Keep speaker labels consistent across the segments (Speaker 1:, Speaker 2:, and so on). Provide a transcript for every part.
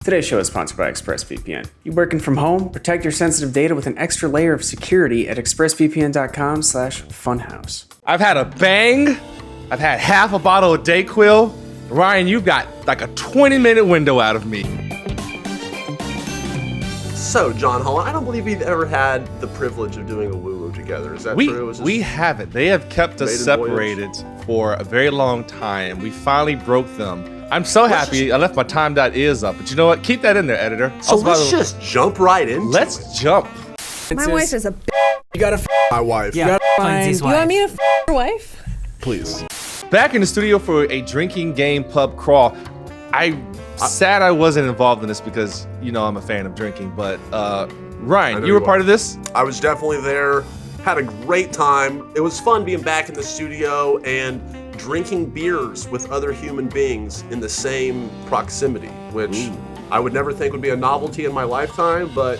Speaker 1: Today's show is sponsored by ExpressVPN. You working from home? Protect your sensitive data with an extra layer of security at expressvpn.com/funhaus.
Speaker 2: I've had a bang. I've had half a bottle of Dayquil. Ryan, you've got like a 20-minute window out of me.
Speaker 3: So, John Holland, I don't believe we've ever had the privilege of doing a woo-woo together. Is that true?
Speaker 2: We haven't. They have kept us separated for a very long time. We finally broke them. I'm so happy I left my time.is up. But you know what? Keep that in there, editor.
Speaker 3: So let's just jump right in.
Speaker 2: Let's jump.
Speaker 4: My wife is a
Speaker 5: You gotta my wife.
Speaker 4: You want me to your wife?
Speaker 5: Please.
Speaker 2: Back in the studio for a drinking game pub crawl. Sad I wasn't involved in this because, you know, I'm a fan of drinking. But Ryan, you were part of this?
Speaker 3: I was definitely there. Had a great time. It was fun being back in the studio and drinking beers with other human beings in the same proximity, which I would never think would be a novelty in my lifetime, but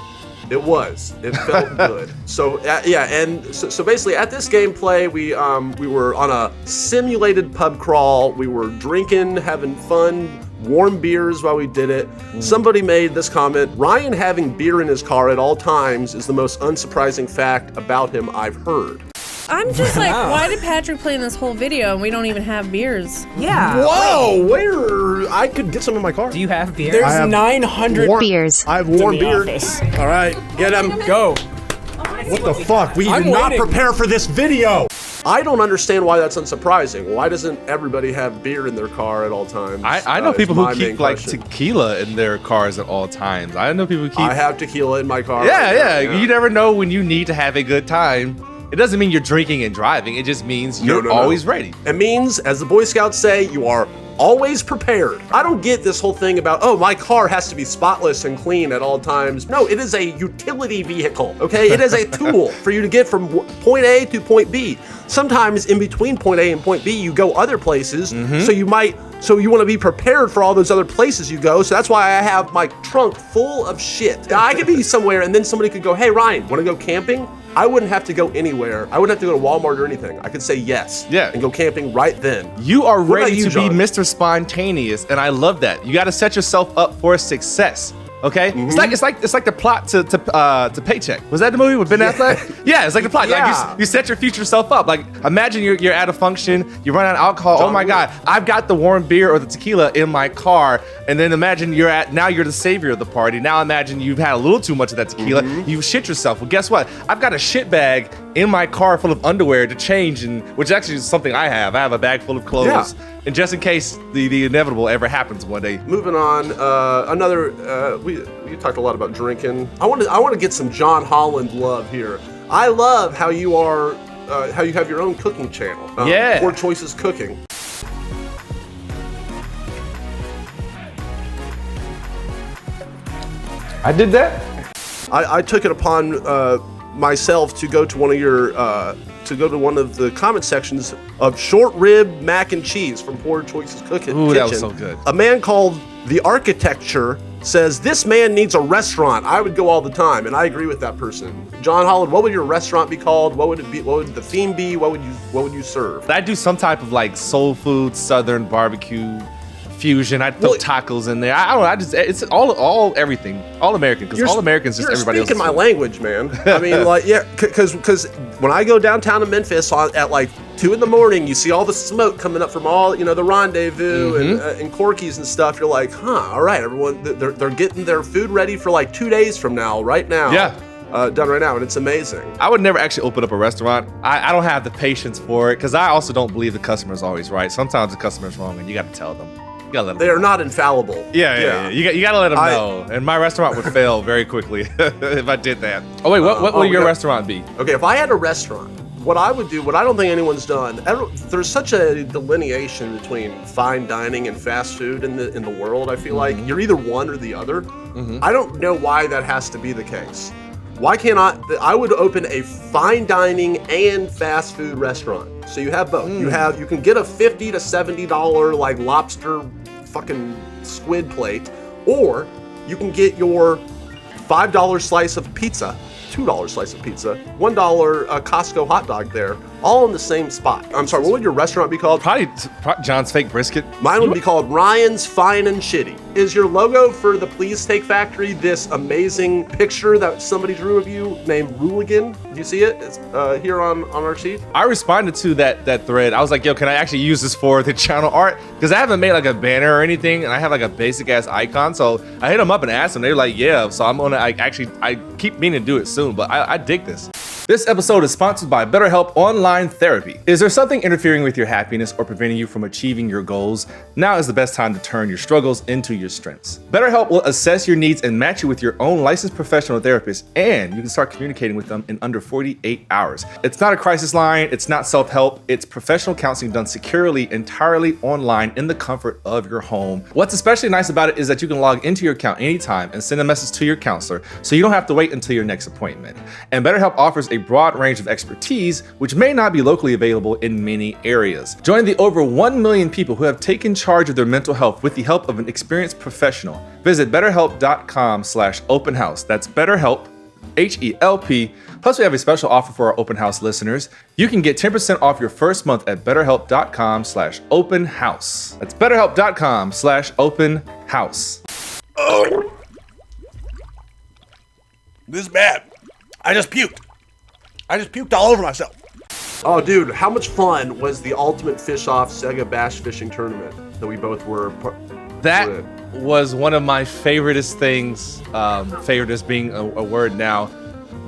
Speaker 3: it was. It felt good. So so basically at this gameplay, we were on a simulated pub crawl. We were drinking, having fun, warm beers while we did it. Somebody made this comment: Ryan having beer in his car at all times is the most unsurprising fact about him I've heard.
Speaker 4: I'm just like, why did Patrick play in this whole video and we don't even have beers?
Speaker 6: Yeah.
Speaker 3: Whoa, where? I could get some in my car.
Speaker 6: Do you have beer?
Speaker 5: There's
Speaker 7: 900 beers.
Speaker 5: I have warm beer.
Speaker 3: All right, get him.
Speaker 5: Go. What the fuck? We did not prepare for this video.
Speaker 3: I don't understand why that's unsurprising. Why doesn't everybody have beer in their car at all times?
Speaker 2: I know people who keep like tequila in their cars at all times. I know people who keep...
Speaker 3: I have tequila in my car.
Speaker 2: Yeah. You never know when you need to have a good time. It doesn't mean you're drinking and driving. It just means you're always ready.
Speaker 3: It means, as the Boy Scouts say, you are always prepared. I don't get this whole thing about, oh, my car has to be spotless and clean at all times. No, it is a utility vehicle, okay? It is a tool for you to get from point A to point B. Sometimes in between point A and point B, you go other places, so you want to be prepared for all those other places you go. So that's why I have my trunk full of shit. Now, I could be somewhere and then somebody could go, hey, Ryan, want to go camping? I wouldn't have to go anywhere. I wouldn't have to go to Walmart or anything. I could say yes and go camping right then.
Speaker 2: You are ready to be Mr. Spontaneous, and I love that. You got to set yourself up for success. Okay, it's like the plot to Paycheck. Was that the movie with Ben Affleck? Yeah, it's like the plot. Like you set your future self up. Like imagine you're at a function, you run out of alcohol. Oh my God, I've got the warm beer or the tequila in my car, and then imagine you're the savior of the party. Now imagine you've had a little too much of that tequila. You shit yourself. Well, guess what? I've got a shit bag in my car full of underwear to change, which actually is something I have. I have a bag full of clothes. Yeah. And just in case the inevitable ever happens one day.
Speaker 3: Moving on, we talked a lot about drinking. I want to get some John Holland love here. I love how you are, how you have your own cooking channel. Poor Choices Cooking.
Speaker 2: I did that.
Speaker 3: I took it upon myself to go to one of the comment sections of short rib mac and cheese from Poor Choices Cooking.
Speaker 2: Ooh, that was so good.
Speaker 3: A man called The Architecture says, this man needs a restaurant. I would go all the time, and I agree with that person. John Holland, what would your restaurant be called? What would it be? What would the theme be? What would you serve?
Speaker 2: I'd do some type of like soul food, southern barbecue fusion. I'd throw tacos in there. I don't know. It's all everything, all American, because all Americans just everybody else.
Speaker 3: You're speaking my language, man. I mean, like, yeah, because when I go downtown to Memphis at like 2 a.m, you see all the smoke coming up from all the rendezvous and Corky's and stuff. You're like, all right, everyone, they're getting their food ready for like 2 days from now, right now.
Speaker 2: Yeah.
Speaker 3: Done right now, and it's amazing.
Speaker 2: I would never actually open up a restaurant. I don't have the patience for it because I also don't believe the customer's always right. Sometimes the customer's wrong, and you got to tell them.
Speaker 3: They are not infallible.
Speaker 2: Yeah. You got to let them know. And my restaurant would fail very quickly if I did that. Oh wait, what would your restaurant be?
Speaker 3: Okay, if I had a restaurant, what I would do, what I don't think anyone's done. There's such a delineation between fine dining and fast food in the world. I feel like you're either one or the other. I don't know why that has to be the case. Why can't I would open a fine dining and fast food restaurant. So you have both. You can get a $50 to $70 like lobster fucking squid plate, or you can get your $5 slice of pizza, $2 slice of pizza, $1 Costco hot dog there all in the same spot. I'm sorry, what would your restaurant be called?
Speaker 2: Probably John's Fake Brisket.
Speaker 3: Mine would be called Ryan's Fine and Shitty. Is your logo for the Please Steak Factory this amazing picture that somebody drew of you named Rooligan? Do you see it? It's here on our sheet.
Speaker 2: I responded to that thread. I was like, yo, can I actually use this for the channel art? Because I haven't made like a banner or anything, and I have like a basic ass icon. So I hit them up and asked them. They were like, yeah. So I'm gonna I keep meaning to do it soon, but I dig this. This episode is sponsored by BetterHelp Online Therapy. Is there something interfering with your happiness or preventing you from achieving your goals? Now is the best time to turn your struggles into your strengths. BetterHelp will assess your needs and match you with your own licensed professional therapist, and you can start communicating with them in under 48 hours. It's not a crisis line, it's not self-help, it's professional counseling done securely, entirely online in the comfort of your home. What's especially nice about it is that you can log into your account anytime and send a message to your counselor, so you don't have to wait until your next appointment. And BetterHelp offers a broad range of expertise, which may not be locally available in many areas. Join the over 1 million people who have taken charge of their mental health with the help of an experienced professional. Visit betterhelp.com/openhouse. That's BetterHelp, HELP. Plus, we have a special offer for our open house listeners. You can get 10% off your first month at betterhelp.com/openhouse. That's betterhelp.com/openhouse.
Speaker 5: Oh. This is bad. I just puked all over myself.
Speaker 3: Oh, dude, how much fun was the Ultimate Fish Off Sega Bash Fishing Tournament that we both were
Speaker 2: That was one of my favoriteest things, favoriteest being a word now,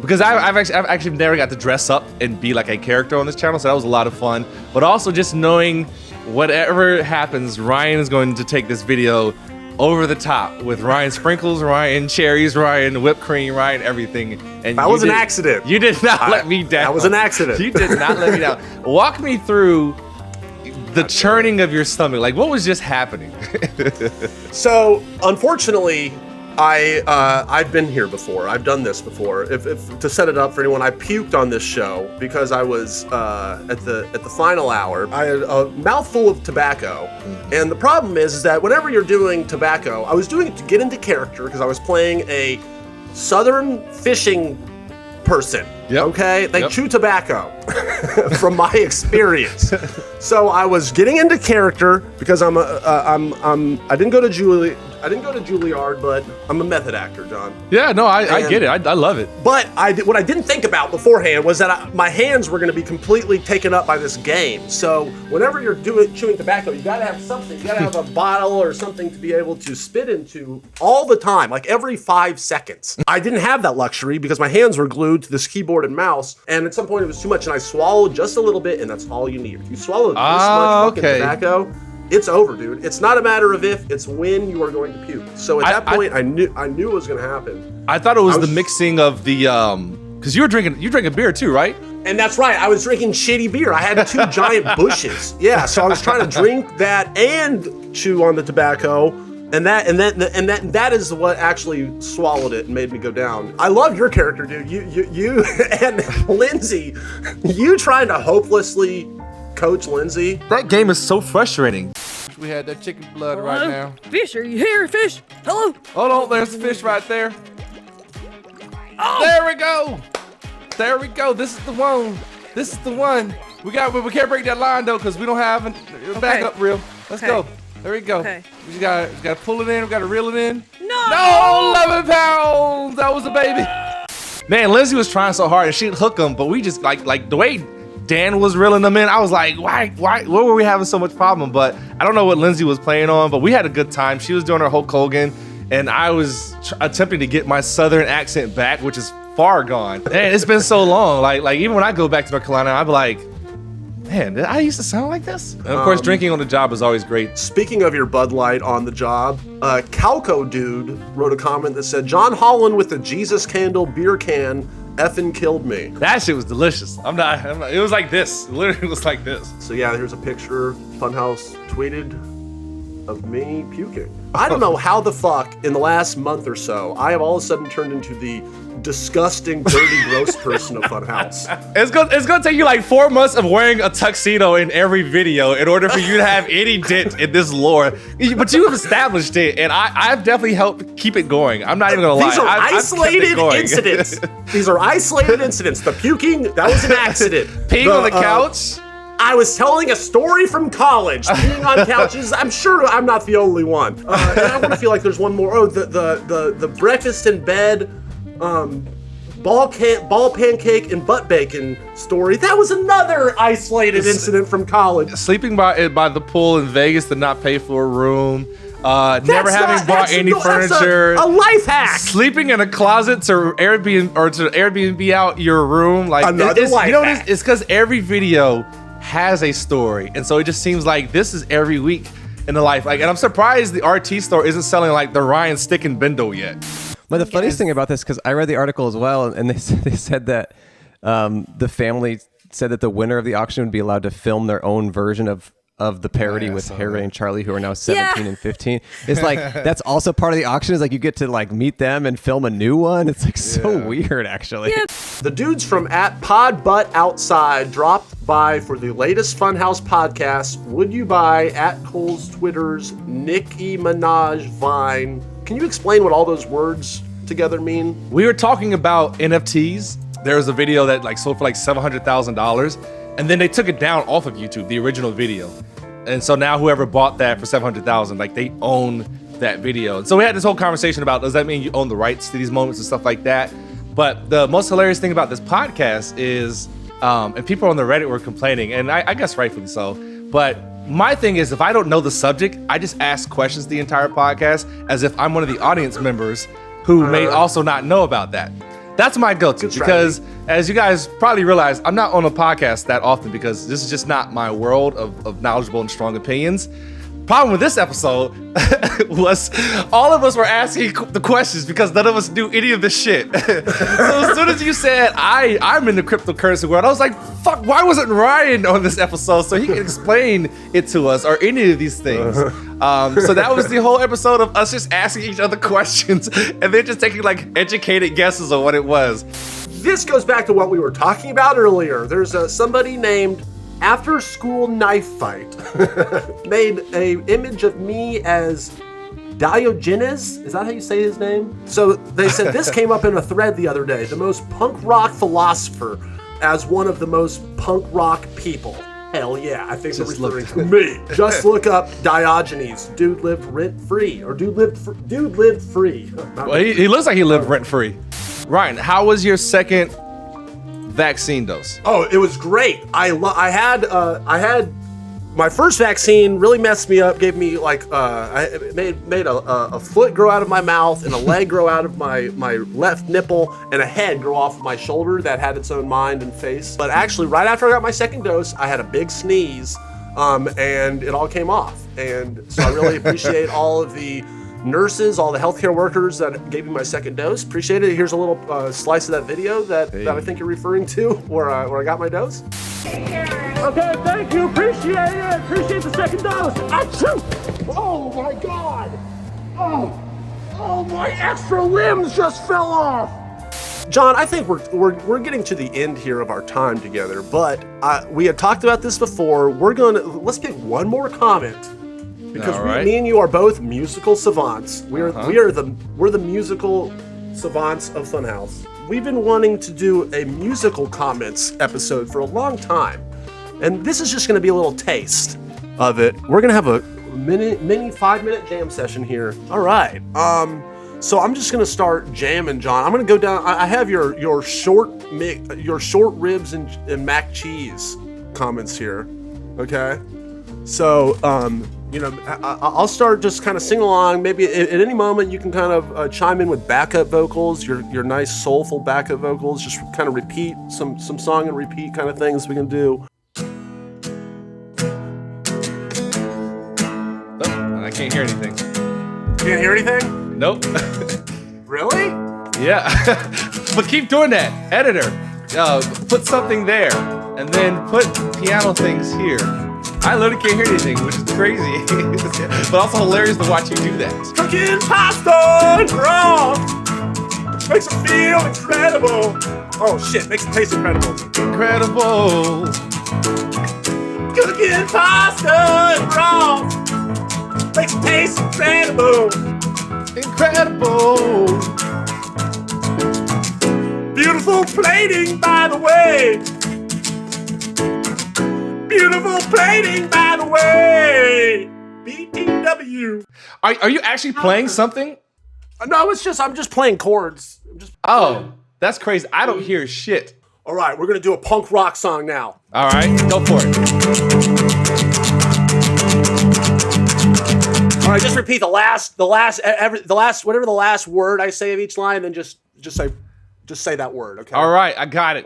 Speaker 2: because I've actually never got to dress up and be like a character on this channel, so that was a lot of fun. But also just knowing whatever happens, Ryan is going to take this video over the top with Ryan sprinkles, Ryan cherries, Ryan whipped cream, Ryan everything. And
Speaker 3: that was an accident.
Speaker 2: You did not let me down.
Speaker 3: That was an accident.
Speaker 2: You did not let me down. Walk me through the churning of your stomach. Like, what was just happening?
Speaker 3: So, unfortunately, I've been here before. I've done this before. If to set it up for anyone, I puked on this show because I was at the final hour. I had a mouthful of tobacco, and the problem is that whenever you're doing tobacco, I was doing it to get into character because I was playing a southern fishing person.
Speaker 2: Yep.
Speaker 3: Okay, they
Speaker 2: Yep.
Speaker 3: chew tobacco from my experience. So I was getting into character because I didn't go to Juilliard, but I'm a method actor, John.
Speaker 2: Yeah, no, I get it. I love it.
Speaker 3: But what I didn't think about beforehand was that my hands were going to be completely taken up by this game. So whenever you're chewing tobacco, you got to have something. You got to have a bottle or something to be able to spit into all the time, like every 5 seconds. I didn't have that luxury because my hands were glued to this keyboard and mouse, and at some point it was too much, and I swallowed just a little bit, and that's all you need. If you swallow this much fucking tobacco, it's over, dude. It's not a matter of if, it's when you are going to puke. So at that point, I knew it was going to happen.
Speaker 2: I thought it was the mixing of the because you drinking beer too, right?
Speaker 3: And that's right. I was drinking shitty beer. I had 2 giant bushes. Yeah, so I was trying to drink that and chew on the tobacco. And that is what actually swallowed it and made me go down. I love your character, dude. You and Lindsay, you trying to hopelessly coach Lindsay.
Speaker 2: That game is so frustrating. We had that chicken blood right now.
Speaker 4: Fish, are you here, fish? Hello?
Speaker 2: Hold on, there's the fish right there. Oh, there we go. There we go. This is the one. This is the one. We can't break that line though, because we don't have a backup reel. Let's go. There we go. Okay. We just gotta pull it in. We gotta reel it in. No, 11 pounds. That was a baby. Man, Lindsay was trying so hard and she'd hook them, but we just like the way Dan was reeling them in. I was like, why were we having so much problem? But I don't know what Lindsay was playing on, but we had a good time. She was doing her Hulk Hogan, and I was attempting to get my Southern accent back, which is far gone. Man, it's been so long. Like even when I go back to North Carolina, I'm like, man, did I used to sound like this? And of course, drinking on the job is always great.
Speaker 3: Speaking of your Bud Light on the job, Calco Dude wrote a comment that said, John Holland with the Jesus Candle beer can effing killed me.
Speaker 2: That shit was delicious. I'm not, it was like this. It literally was like this.
Speaker 3: So yeah, here's a picture Funhaus tweeted of me puking. I don't know how the fuck in the last month or so I have all of a sudden turned into the disgusting, dirty, gross person of Funhaus.
Speaker 2: It's gonna take you like 4 months of wearing a tuxedo in every video in order for you to have any dent in this lore. But you have established it, and I've definitely helped keep it going. I'm not even gonna lie.
Speaker 3: These are isolated incidents. These are isolated incidents. The puking, that was an accident.
Speaker 2: Peeing on the couch.
Speaker 3: I was telling a story from college. Peeing on couches. I'm sure I'm not the only one. And I want to feel like there's one more. Oh, the breakfast in bed, ball pancake and butt bacon story. That was another isolated incident from college.
Speaker 2: Sleeping by the pool in Vegas to not pay for a room. Never having bought any furniture.
Speaker 3: A life hack.
Speaker 2: Sleeping in a closet to Airbnb out your room. Like
Speaker 3: another life hack.
Speaker 2: It's because every video has a story, and so it just seems like this is every week in the life. Like, and I'm surprised the RT store isn't selling like the Ryan Stick and Bindle yet.
Speaker 6: But the funniest thing about this, because I read the article as well, and they said that the family said that the winner of the auction would be allowed to film their own version of the parody with Harry and Charlie, who are now 17 and 15. It's like, that's also part of the auction, is like you get to like meet them and film a new one. It's like so weird, actually.
Speaker 4: Yeah.
Speaker 3: The dudes from @PodButtOutside dropped by for the latest Funhaus podcast. Would you buy @Cole's Twitter's Nicki Minaj Vine? Can you explain what all those words together mean?
Speaker 2: We were talking about NFTs. There was a video that like sold for like $700,000, and then they took it down off of YouTube, the original video. And so now whoever bought that for $700,000, like they own that video. And so we had this whole conversation about, does that mean you own the rights to these moments and stuff like that? But the most hilarious thing about this podcast is, and people on the Reddit were complaining, and I guess rightfully so, but my thing is, if I don't know the subject, I just ask questions the entire podcast as if I'm one of the audience members who may also not know about that. That's my go-to, because as you guys probably realize, I'm not on a podcast that often because this is just not my world of knowledgeable and strong opinions. Problem with this episode was all of us were asking the questions because none of us knew any of this shit. So as soon as you said, I'm in the cryptocurrency world, I was like, fuck, why wasn't Ryan on this episode so he can explain it to us, or any of these things? So that was the whole episode of us just asking each other questions and then just taking like educated guesses on what it was.
Speaker 3: This goes back to what we were talking about earlier. There's somebody named After School Knife Fight made a image of me as Diogenes. Is that how you say his name? So they said this came up in a thread the other day. The most punk rock philosopher as one of the most punk rock people. Hell yeah, I think they're referring to me. Just look up Diogenes. Dude lived rent free, or dude lived free.
Speaker 2: Well, he looks like he lived rent free. Ryan, how was your second vaccine dose?
Speaker 3: Oh, it was great. I had my first vaccine. Really messed me up. Gave me like I made a foot grow out of my mouth, and a leg grow out of my left nipple, and a head grow off of my shoulder that had its own mind and face. But actually, right after I got my second dose, I had a big sneeze, and it all came off. And so I really appreciate all of the nurses, all the healthcare workers that gave me my second dose. Appreciate it. Here's a little slice of that video that I think you're referring to, where I got my dose. Okay, thank you. Appreciate it. Appreciate the second dose. Achoo! Oh my God! Oh, my extra limbs just fell off. John, I think we're getting to the end here of our time together, but we had talked about this before. Let's get one more comment. Because me and you are both musical savants. We're the musical savants of Funhaus. We've been wanting to do a musical comments episode for a long time, and this is just going to be a little taste of it. We're going to have a mini 5-minute jam session here. All right. So I'm just going to start jamming, John. I'm going to go down. I have your short ribs and mac cheese comments here. Okay. So I'll start just kind of sing along. Maybe at any moment you can kind of chime in with backup vocals, your nice soulful backup vocals. Just kind of repeat some song and repeat kind of things we can do.
Speaker 2: Oh, I can't hear anything.
Speaker 3: Can't hear anything?
Speaker 2: Nope.
Speaker 3: Really?
Speaker 2: Yeah. But keep doing that. Editor, put something there, and then put piano things here. I literally can't hear anything, which is crazy. But also hilarious to watch you do that.
Speaker 3: Cooking pasta and broth makes it feel incredible. Oh shit, makes it taste incredible.
Speaker 2: Incredible.
Speaker 3: Cooking pasta and broth makes it taste incredible.
Speaker 2: Incredible.
Speaker 3: Beautiful plating, by the way. Beautiful plating, by the way. BTW.
Speaker 2: Are you actually playing something?
Speaker 3: No, I'm just playing chords.
Speaker 2: Oh, that's crazy. I don't hear shit.
Speaker 3: All right, we're gonna do a punk rock song now.
Speaker 2: All right, go for it.
Speaker 3: All right, just repeat the last, whatever the last word I say of each line, then just say that word. Okay.
Speaker 2: All right, I got it.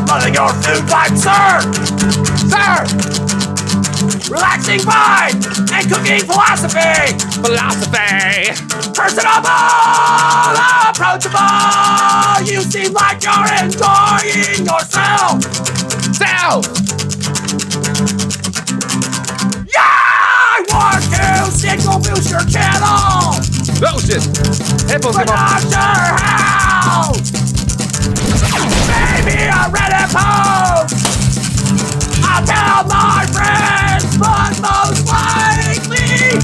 Speaker 3: Running your food pipe, sir! Sir! Relaxing mind and cooking philosophy!
Speaker 2: Philosophy!
Speaker 3: Personable! Approachable! You seem like you're enjoying yourself!
Speaker 2: Self!
Speaker 3: Yeah! I want to signal boost your channel!
Speaker 2: Oh shit! Headphones
Speaker 3: But
Speaker 2: come
Speaker 3: not
Speaker 2: off.
Speaker 3: sure how! Maybe a Reddit post! I'll tell my friends, but most likely